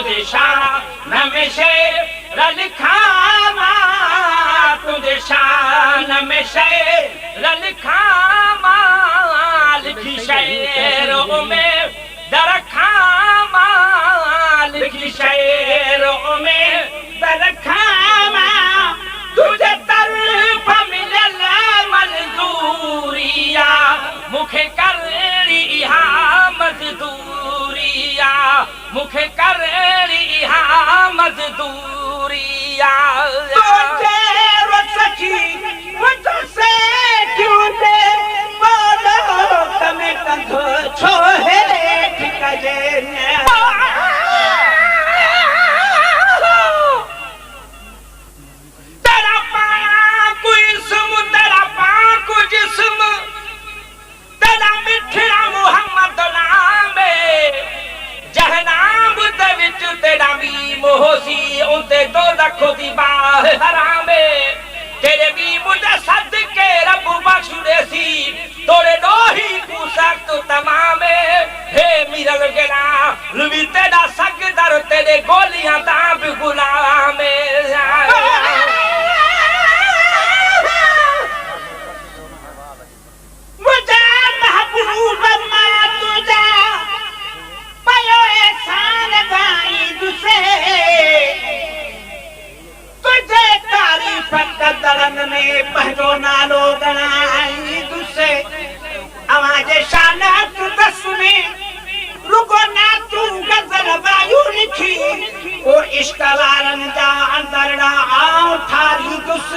तुझे शान में शेर लिखावा तुझे शान में शेर लिखावा लिखी शेरों में दरखावा लिखी शेरों में दरखावा तुझे तरफ मिलल मंजूरिया मुखे करणी हा मजदूरिया मुखे करणी हा मजदूरिया तुझे सखी मुझसे क्यों दे बोलो तमें कंधो छोहे ठिकाजे तेरा पाक जिस्म तेरा पाक जिस्म तेरा मिठड़ा मुहम्मद नाम जहनाम दे विच तेरा भी मोहसी उते तो रखो दी बाह हराम तेरे भी मुझे सदके रब बख्श देसी तोरे दोही को सख्त तमाम हे मिरल गेला लुवी तेरा सकदर तेरे गोलियां दाब गुलाम मुझे महबूब मां तुझा पयो एहसान भाई तुसे तुझे तारीफ कदरन में पहलो नालो गणाई तुसे आवाज शाना तू दसने रुको ना तू गजल वायु लिखी ओ इश्क वारन जा अंदरड़ा आओ थारी दुस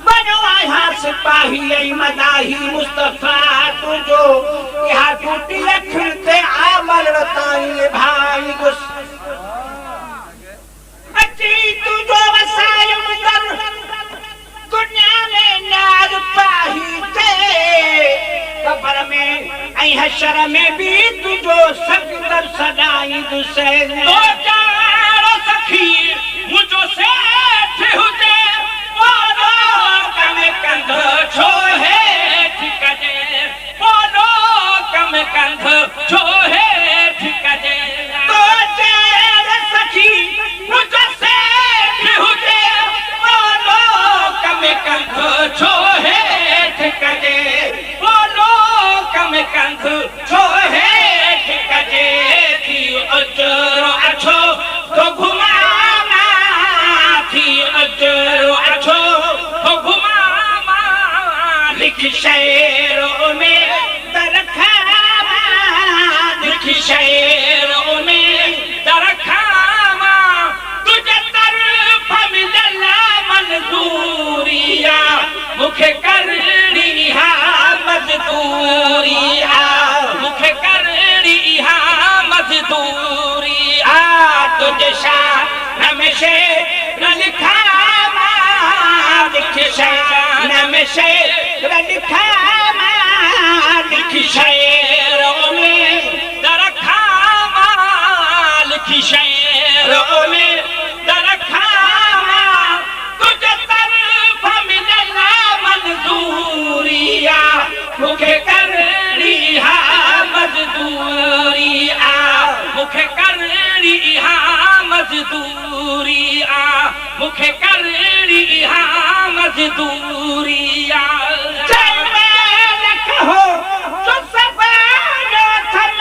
बनो आया सिपाही ऐ मदाही मुस्तफा तुझो यहाँ टूटी लखते आमल रताई भाई गुस अची तुझो वसाय मुदर दुनिया में नाज पाही ते कबर में ऐ हशर में भी तुझो सकदर सदाई दुसे तो चारो सखी मुझो सेठ हुते बोलो कम कंध छोहे ठिकजे बोलो कम कंध छोहे ठिकजे तो चारो सखी मुझो सेठ हुते बोलो कम कंध छोहे ठिकजे बोलो कम कंध छोहे ठिकजे थी अजरो अच्छो तो घुमाना थी अजरो अच्छो तो घुमाना लिख शेरों में दरखावा लिख शेरों में दरखावा तुझे तरफ मिलल मंजूरिया मुखे करणी हा मजदूरिया मुखे करणी हा मजदूरिया तुझे शान में शेर लिखावा लिख शान में शेर लिखावा लिख शेरों में दरखावा लिख शेरों में दरखावा तुझे तरफ मिलल मंजूरिया मुखे करणी हा मजदूरिया मुखे करणी हा मजदूरिया मुखे करणी हा मजदूरिया जय मैं कहो तो सबारो थम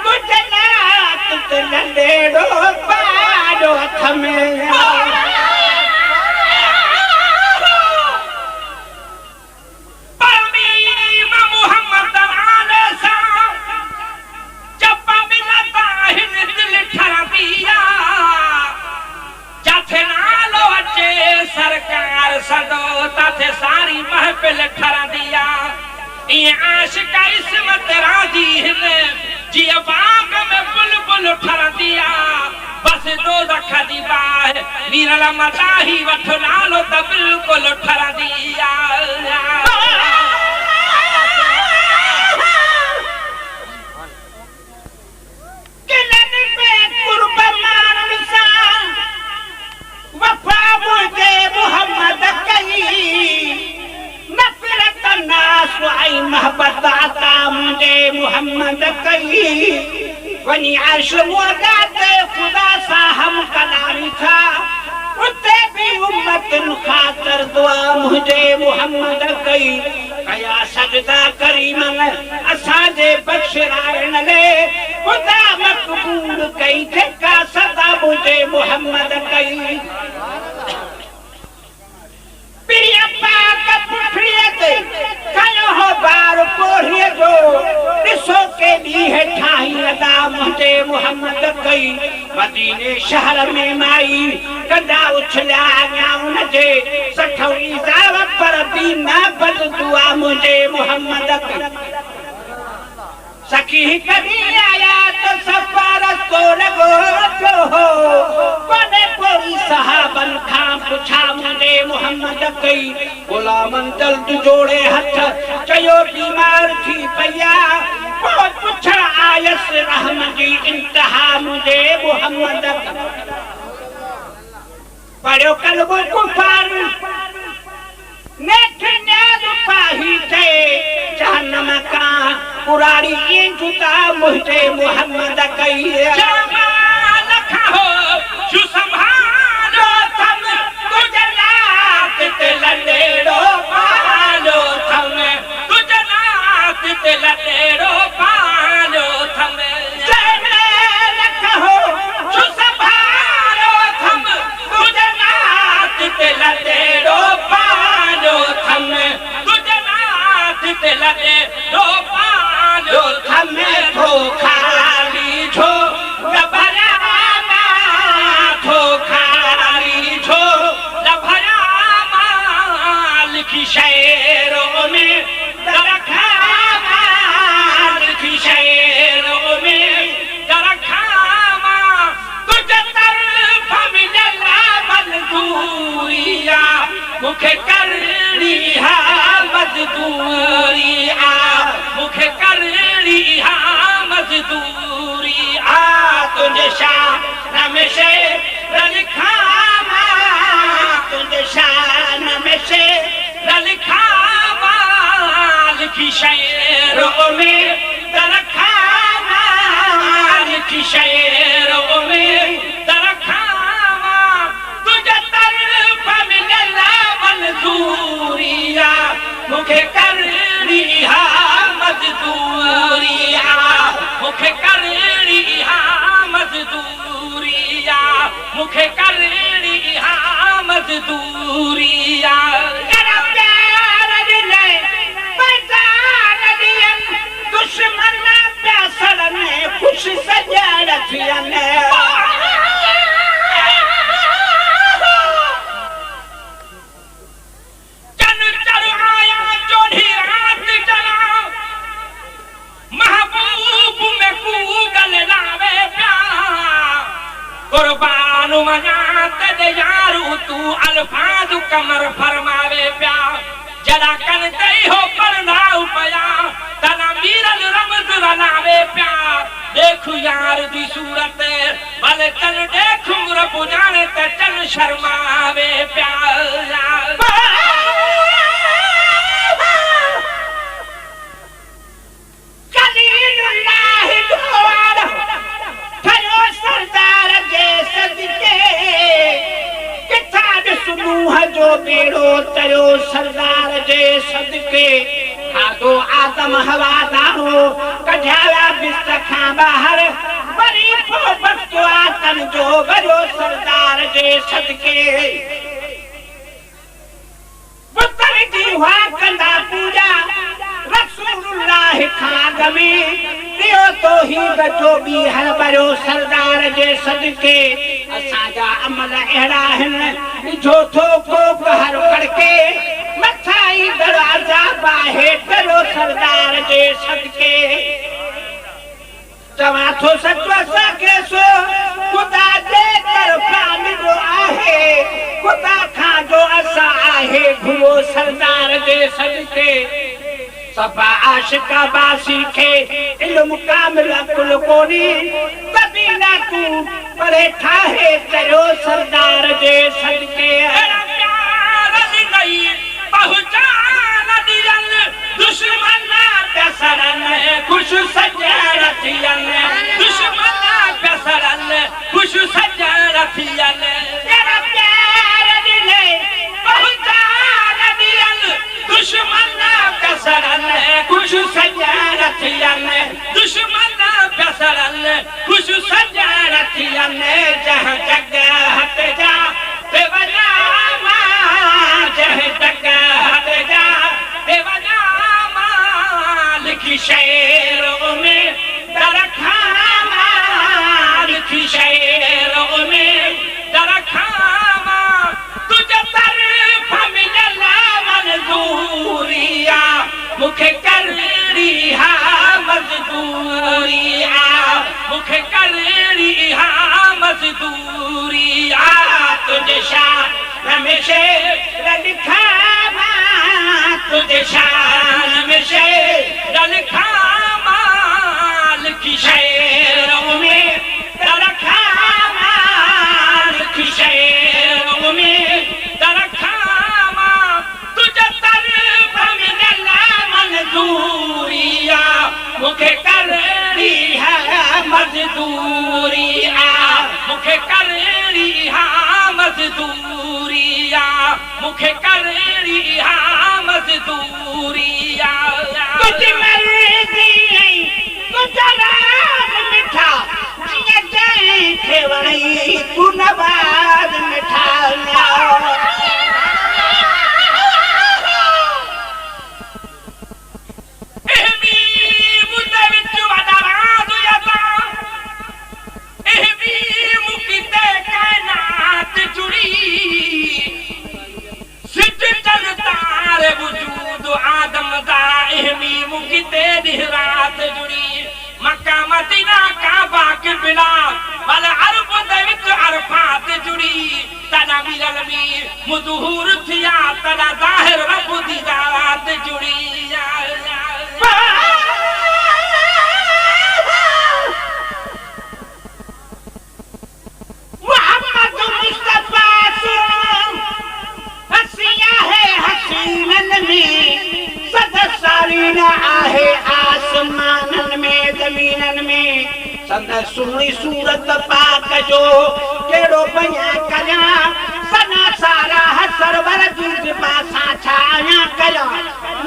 गुजरात ते नंढेड़ो पाड़ो थमे सरकार सदो ताथे सारी महफिल ठरा दिया ये आशिका इसमत राजी हिने जिया बाग में बुलबुल ठरा दिया बस दो रखा दी बाह मीरला मदाही वठो नालो त बिल्कुल ठरा दिया किलन पे कुर्बान सा वफा मुझे मोहम्मद कही नफरत नास आई मोहब्बत आता मुझे मोहम्मद कही वनी अर्श मुर्दा ते खुदा सा हम कई मदीने शहर में माई कंधा उछलिया न्याउन जे सठौनी जाव पर दीना बद दुआ मुझे मोहम्मद सखी कभी आया तो सफारत को लगो जो हो बने कोई सहाबन खां पुछा मुझे मोहम्मद कई गुलामन जल्द जोड़े हथ चयो बीमार थी पया बहुत पुछा आयस रहम जी इंतहा मुझे मोहम्मद पढ़ो कल्बो कुफार नेठ न्याद पाही थे जहन्नम का पुरारी ये जुता मुझे मोहम्मद कई जमाल खाओ जो संभालो थम गुजरात ते लडेरो पालो थम गुजरात ते लडेरो पालो थम जमाल खाओ जो संभालो थम गुजरात ते लडेरो पालो थम गुजरात ते लडेरो पालो थम थो खाली छो लभरामा थो खाली छो लभरामा लिखी शेरों में दरखामा लिखी शेरों में दरखामा तुझ तरफ मिलला मजदूरिया मुखे करनी हा मजदूरिया मुखे करनी हा मजदूरिया तुझे शान में से लिखामा तुझे शान में से लिखामा लिखी शेरों में दरखामा लिखी शेरों में दरखामा तुझे तरफ मिलला मंजूरिया मुखे करनी हा मजदूरिया मुखे करनी हा मजदूरिया मुखे करनी हा मजदूरिया तेरा प्यार दिले पहचान दियन दुश्मन प्यासल ने खुश सजाड़ थियन चन चढ़ आया चोढ़ी रात चला महबूब में कूगल लावे प्यार कुर्बान मना ते यारू तू अल्फाज कमर फरमावे प्यार जरा कन तई हो पर नाउ पया तना मीरल रमज बनावे प्यार देखू यार दी सूरत भले तन देखू रब जाने ते चल शर्मावे प्यार कलीलुल्लाह द्वार ठयो सरदार जे सदके किताब सुनूह जो बेड़ो तयो सरदार जे सदके खादो आदम हवा दानो कढाया बिस्त खां बाहर बरी पो बस्तो आतन जो बरो सरदार जे सदके बुतर जी हुआ कंदा पूजा रसूलुल्लाह खाग में दियो तो ही बचो भी हर बरो सरदार जे सदके असाजा अमल अहड़ा हन जो थो को हर करके मथाई दरवाजा बाहे करो सरदार जे सदके चवा थो सचो सके सो खुदा जे तरफा मिलो आहे खुदा खां जो असा आहे घुओ सरदार जे सदके सफा आशिका बासी के इल्म कामिल कुल कोनी तभी ना तू परे ठाहे करो सरदार जे सदके प्यार नहीं पहुंचान दियन दुश्मन पैसरन खुश सजन थियन दुश्मन पैसरन खुश सजन थियन तेरा प्यार दिले पहुंचान दियन दुश्मन पैसरन खुश सजन थियन दुश्मन पैसरन खुश सजन थियन जहां जगह हट जा बेवजह जह जगह हट जा बेवजह लिखी शेरों में दरखामा लिखी में शेर लिखावा तुझे शान में शेर लिखावा लिखी शेरों में तरखावा लिखी शेरों में तरखावा तुझे तरफ मिलना मंजूरिया मुझे करनी है मजदूरिया मुझे करनी है मजदूरिया मुझे करनी है मजदूरिया तुझ मर्जी गुजरात मिठा जिया जाए खेवई तू नवाज मिठा मदहूर थिया तना ज़ाहिर रब दी ज़ात जुड़ी मोहम्मद मुस्तफा हसिया है हसीनन में सदसारीन आहे आसमानन में ज़मीनन में सदा सुनी सूरत पाक जो केड़ो बयां करियां सना सारा सरवर जी पासा छाया कया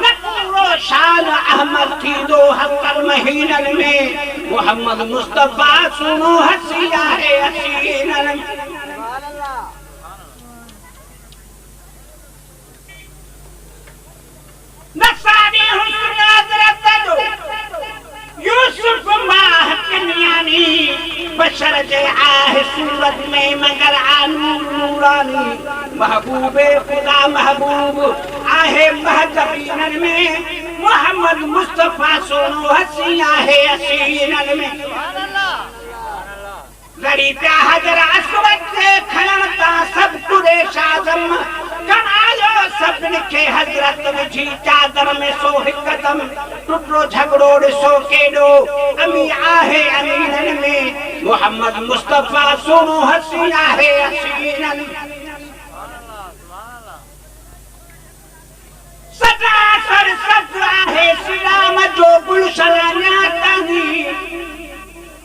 न पूरो शान अहमद थी दो हकर महीनन में मोहम्मद मुस्तफा सुनो हसिया है हसीनन नसानी हुस्न हजरत दो यूसुफ माह कन्यानी बशर जे आहे सूरत में मगर आनूर नूरानी महबूबे खुदा महबूब आहे महजबीनन में मोहम्मद मुस्तफा सोनो हसिया है हसीनन में लड़ी प्या हजर अस्वद से खलनता सब कुरेश आजम कनायो सबन के हजरत विझी चादर में सो कदम टुटो झगड़ो ॾिसो केॾो अमी आहे अमीनन में मोहम्मद मुस्तफा सोनो हसीना है हसीनन सदा सर सदा है सिलाम जो गुलशन न्यातानी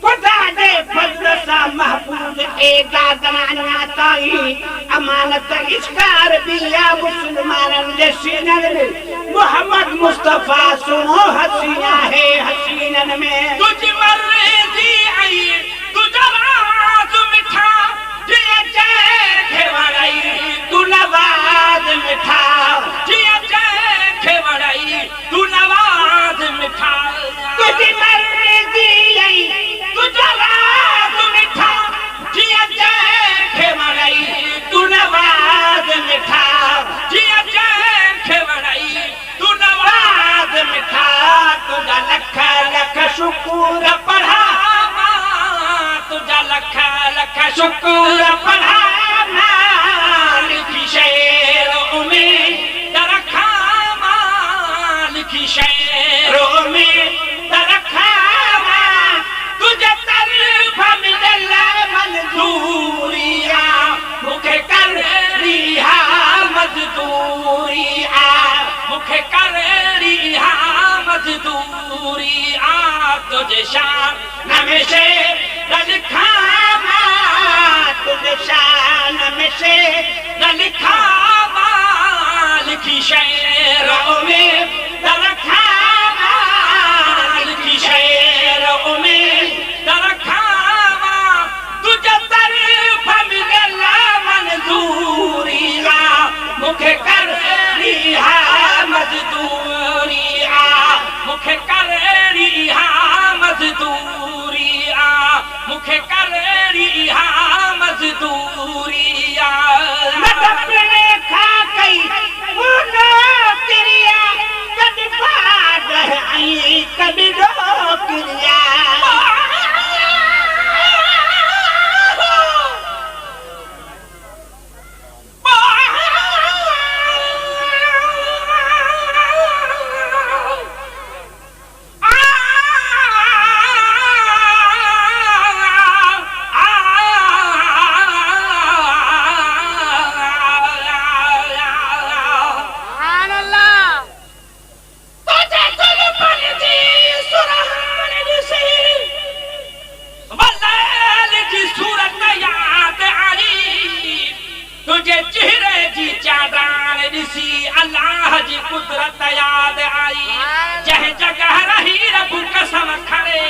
खुदा दे फजल सा महफूज ए दादना ताई अमानत इसकार बिया मुसलमानन जे सीनन में मोहम्मद मुस्तफा सुनो हसीना है हसीनन में तुझ मर्जी आई तुझा राज मिठा जिया जय खेवड़ाई तू नवाज मिठा जिया जय खेवड़ाई तू नवाज मिठा तुझ मर्जी आई तुझा राज मिठा जिया जय खेवड़ाई तू नवाज मिठा जिया जय खेवड़ाई तू नवाज मिठा तुझा लख लख शुक्र पढ़ा तुझा लख लख शुक्र पढ़ा लिखी शेरों में तरखा लिखी शेरों में तरखा तुझे तरफ मिलला मंजूरिया मुखे कर रिहा मजदूरिया मुखे कर रिहा मजदूरिया तुझे शान में से लिखावा तुझे शान में से लिखावा लिखी शेरों में तरखावा लिखी शेरों में तरखावा तुझे तरफ मिलला मंजूरिया मुखे कर रिहा मजदूरिया मुखे कर रिहा मजदूरिया मुखे कर रिहा मजदूरिया नटने खा कई उनो क्रिया कभी बात आई कभी रो क्रिया ॾिसी अल्लाह जी कुदरत याद आई जंहिं जगह रही रब कसम खड़े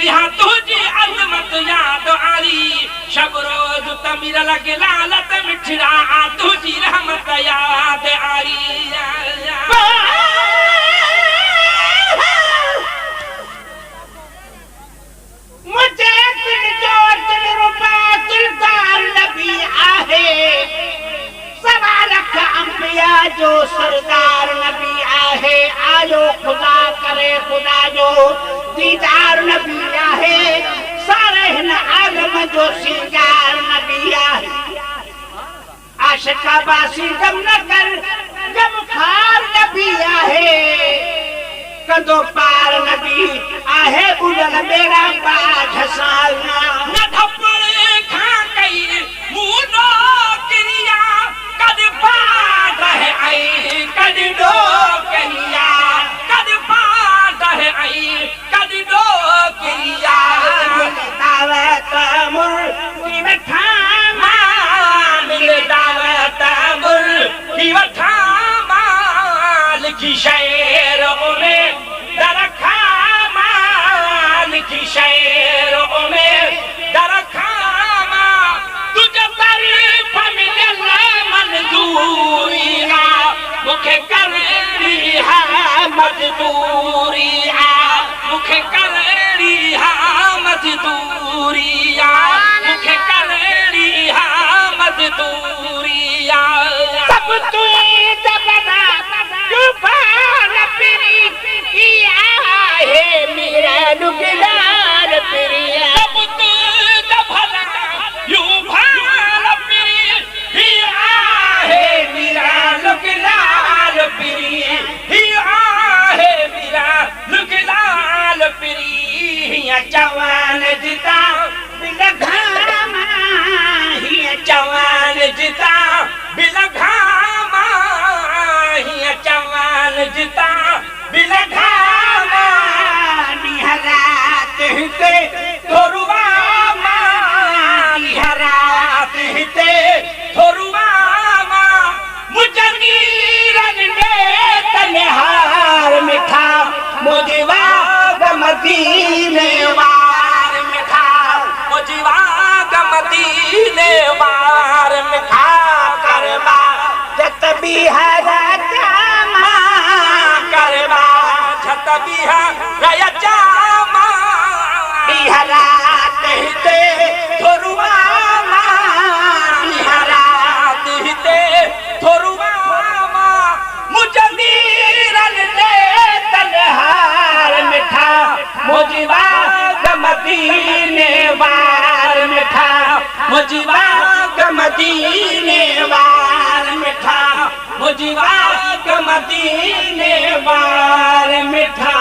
इहा तुंहिंजी अज़मत याद आई शब रोज़ तमीर लॻे लालत मिठड़ा तुंहिंजी रहमत याद आई मुझे दिल जो दिल रुपा दिलदार नबी आहे सवा लख अंबिया जो सरदार नबी आहे आयो खुदा करे खुदा जो दीदार नबी आहे सारे हिन आलम जो सिंगार नबी आहे आशिका बासी गम न कर गम खार नबी आहे कंदो पार नबी आहे बुलंद मेरा बाझ सालना न थपड़े खां कई मुनो किरिया कद पार है आई कद दो किरिया कद पार है आई कद दो किरिया दावत मुर की वठा मिल दावत मुर की वठा लिखी शेर में दरखा लिखी शेर में दरखा तुझे तारीफ मिलल मंजूरी मुखे करनी है मजदूरी मुखे करनी है मजदूरी मुखे करनी है मजदूरी सब तू जबना तूफान फिरी आहे मेरा नुकलार फिरी सब तू जबना यूफान फिरी आहे मेरा नुकलार फिरी आहे मेरा नुकलार फिरी जवान जिता बिलघामा जवान जिता बिलघामा जवान जिता बिलघामा निहरात हिते थोरुआमा निहरात हिते थोरुआमा मुजनीरन ने तनहार मिठा मुझवा मदीने वार मिठा मुझवा मदीने वार मिठा करबा जत बिहारा जामा करबा जत बिहारा जामा बिहारा कहते थोरुआमा बिहारा कहते थोरुआमा मुजनीरन ने तनहार मिठा मुझवा मदीने वार मिठा मुझवा मदीने वार मिठा मुझवा मदीने वार मिठा